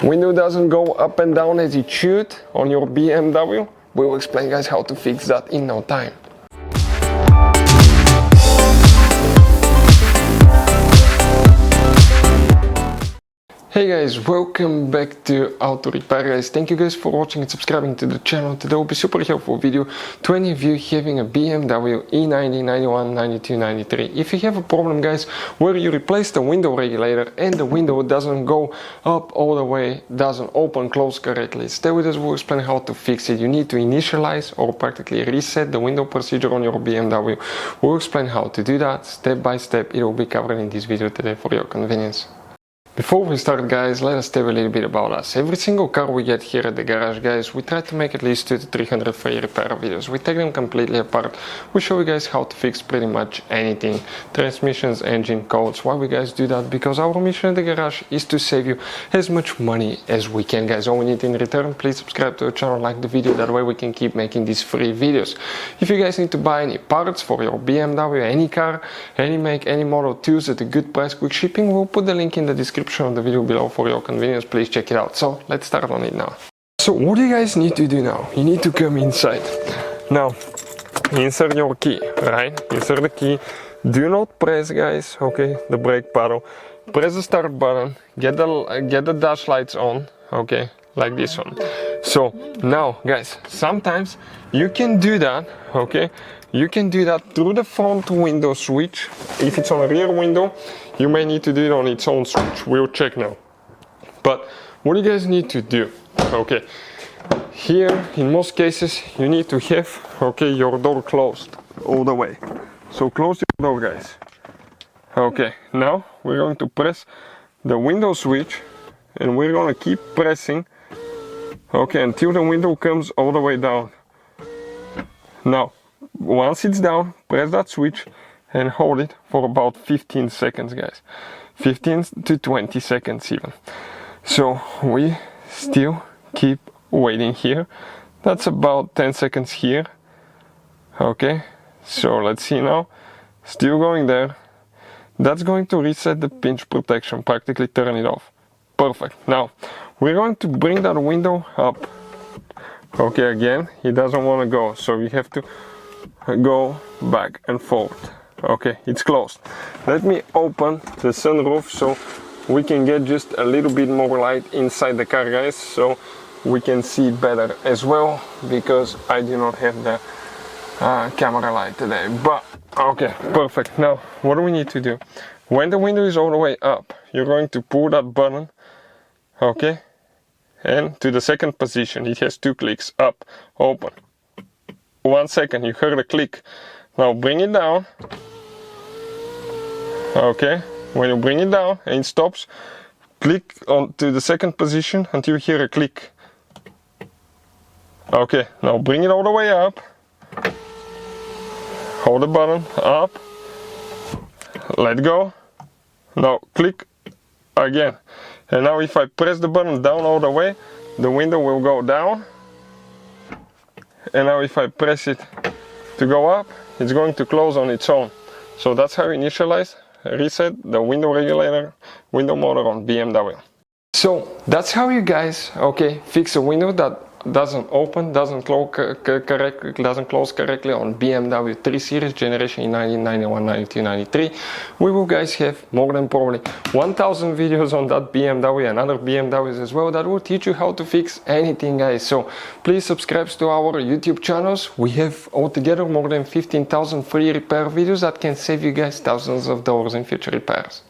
window doesn't go up and down as it should on your BMW, we will explain guys how to fix that in no time. Hey guys, welcome back to Auto Repair guys. Thank you guys for watching and subscribing to the channel. Today will be super helpful video to any of you having a BMW E90 E91 E92 E93. If you have a problem guys where you replace the window regulator and the window doesn't go up all the way, doesn't open close correctly, stay with us, we'll explain how to fix it. You need to initialize or practically reset the window procedure on your BMW. We'll explain how to do that step by step. It will be covered in this video today for your convenience. Before we start guys, let us tell you a little bit about us. Every single car we get here at the garage guys, we try to make at least 200 to 300 free repair videos. We take them completely apart. We show you guys how to fix pretty much anything. Transmissions, engine, codes. Why we guys do that? Because our mission at the garage is to save you as much money as we can guys. All we need in return, please subscribe to the channel, like the video, that way we can keep making these free videos. If you guys need to buy any parts for your BMW, any car, any make, any model 2s at a good price, quick shipping, we'll put the link in the description of the video below for your convenience. Please check it out. So let's start on it now. So what do you guys need to do now? You need to come inside. Now insert your key, right? Insert the key. Do not press guys, okay, the brake pedal. Press the start button, get the dash lights on, okay, like this one. So now guys, sometimes you can do that, okay, you can do that through the front window switch. If it's on a rear window, you may need to do it on its own switch. We'll check now. But what you guys need to do, okay, here in most cases you need to have, okay, your door closed all the way. So close your door guys. Okay, now we're going to press the window switch and we're going to keep pressing, okay, until the window comes all the way down. Now once it's down, press that switch and hold it for about 15 seconds guys, 15 to 20 seconds even. So we still keep waiting here. That's about 10 seconds here. Okay, so let's see now, still going there. That's going to reset the pinch protection, practically turn it off. Perfect. Now we're going to bring that window up. Okay, again it doesn't want to go, so we have to go back and forth. Okay, it's closed. Let me open the sunroof so we can get just a little bit more light inside the car guys, so we can see better as well, because I do not have the camera light today. But okay, perfect. Now what do we need to do? When the window is all the way up, you're going to pull that button, okay, and to the second position. It has 2 clicks, up, open. 1 second, you heard a click. Now bring it down. Okay, when you bring it down and it stops, click on to the second position until you hear a click. Okay, now bring it all the way up. Hold the button up. Let go. Now click again. And now if I press the button down all the way, the window will go down. And now if I press it to go up, it's going to close on its own. So that's how you initialize, reset the window regulator, window motor on BMW. So that's how you guys, okay, fix a window that doesn't open, doesn't close correctly on BMW 3 Series generation E90 E91 E92 E93. We will guys have more than probably 1000 videos on that BMW and other BMWs as well that will teach you how to fix anything guys. So please subscribe to our YouTube channels. We have altogether more than 15,000 free repair videos that can save you guys thousands of dollars in future repairs.